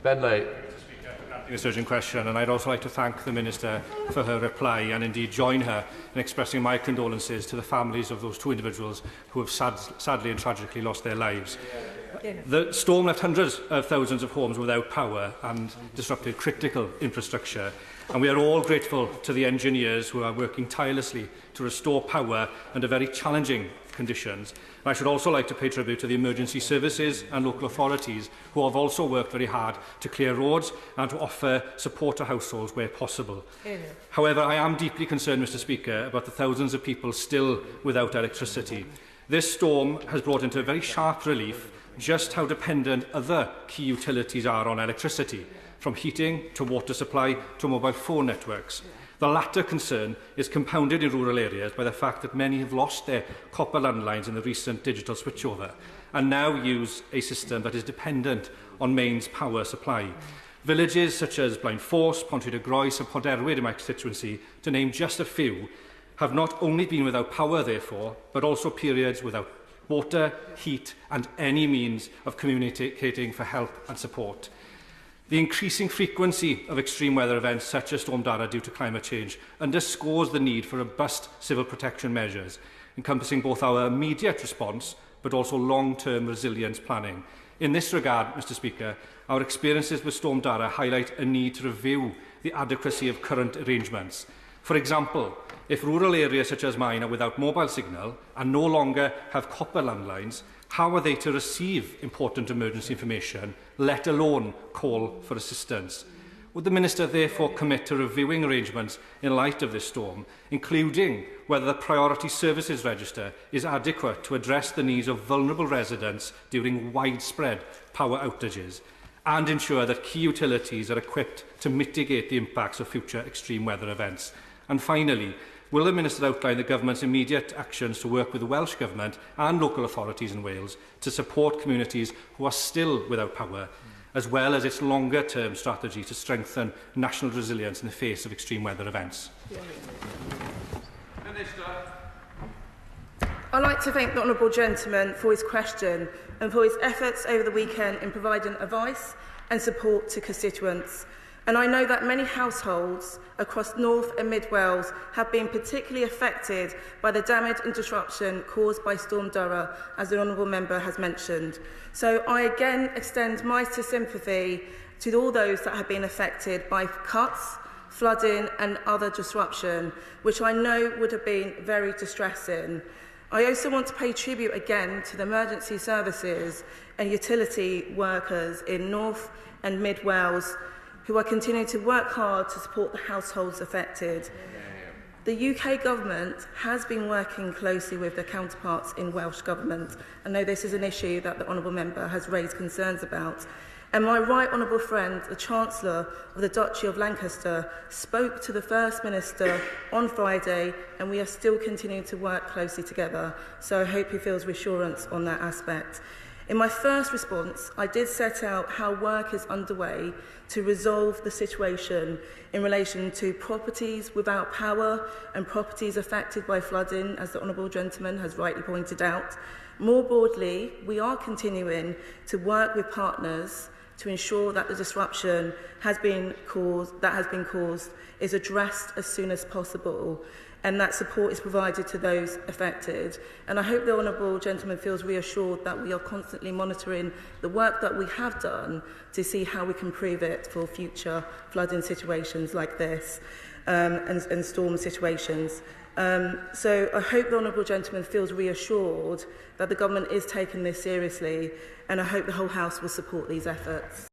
Bentley. This urgent question, and I'd also like to thank the Minister for her reply and indeed join her in expressing my condolences to the families of those two individuals who have sadly and tragically lost their lives. The storm left hundreds of thousands of homes without power and disrupted critical infrastructure, and we are all grateful to the engineers who are working tirelessly to restore power under very challenging conditions. And I should also like to pay tribute to the emergency services and local authorities who have also worked very hard to clear roads and to offer support to households where possible. However, I am deeply concerned, Mr Speaker, about the thousands of people still without electricity. This storm has brought into very sharp relief just how dependent other key utilities are on electricity, from heating to water supply to mobile phone networks. The latter concern is compounded in rural areas by the fact that many have lost their copper landlines in the recent digital switchover and now use a system that is dependent on mains power supply. Villages such as Blaenforce, Pontrhydygroes and Ponderwyd in my constituency, to name just a few, have not only been without power, therefore, but also periods without water, heat and any means of communicating for help and support. The increasing frequency of extreme weather events such as Storm Darragh due to climate change underscores the need for robust civil protection measures, encompassing both our immediate response but also long-term resilience planning. In this regard, Mr Speaker, our experiences with Storm Darragh highlight a need to review the adequacy of current arrangements. For example, if rural areas such as mine are without mobile signal and no longer have copper landlines, how are they to receive important emergency information, let alone call for assistance? Would the Minister therefore commit to reviewing arrangements in light of this storm, including whether the Priority Services Register is adequate to address the needs of vulnerable residents during widespread power outages, and ensure that key utilities are equipped to mitigate the impacts of future extreme weather events? And finally, will the Minister outline the Government's immediate actions to work with the Welsh Government and local authorities in Wales to support communities who are still without power, as well as its longer-term strategy to strengthen national resilience in the face of extreme weather events? Minister. I'd like to thank the honourable gentleman for his question and for his efforts over the weekend in providing advice and support to constituents. And I know that many households across North and Mid Wales have been particularly affected by the damage and disruption caused by Storm Darragh, as the honourable member has mentioned. So I again extend my sympathy to all those that have been affected by cuts, flooding and other disruption, which I know would have been very distressing. I also want to pay tribute again to the emergency services and utility workers in North and Mid Wales who are continuing to work hard to support the households affected. The UK Government has been working closely with their counterparts in Welsh Government. I know this is an issue that the Honourable Member has raised concerns about. And my right honourable friend, the Chancellor of the Duchy of Lancaster, spoke to the First Minister on Friday, and we are still continuing to work closely together. So I hope he feels reassurance on that aspect. In my first response, I did set out how work is underway to resolve the situation in relation to properties without power and properties affected by flooding, as the honourable gentleman has rightly pointed out. More broadly, we are continuing to work with partners to ensure that the disruption has been caused is addressed as soon as possible, and that support is provided to those affected. And I hope the honourable gentleman feels reassured that we are constantly monitoring the work that we have done to see how we can improve it for future flooding situations like this and storm situations. So I hope the honourable gentleman feels reassured that the government is taking this seriously, and I hope the whole House will support these efforts.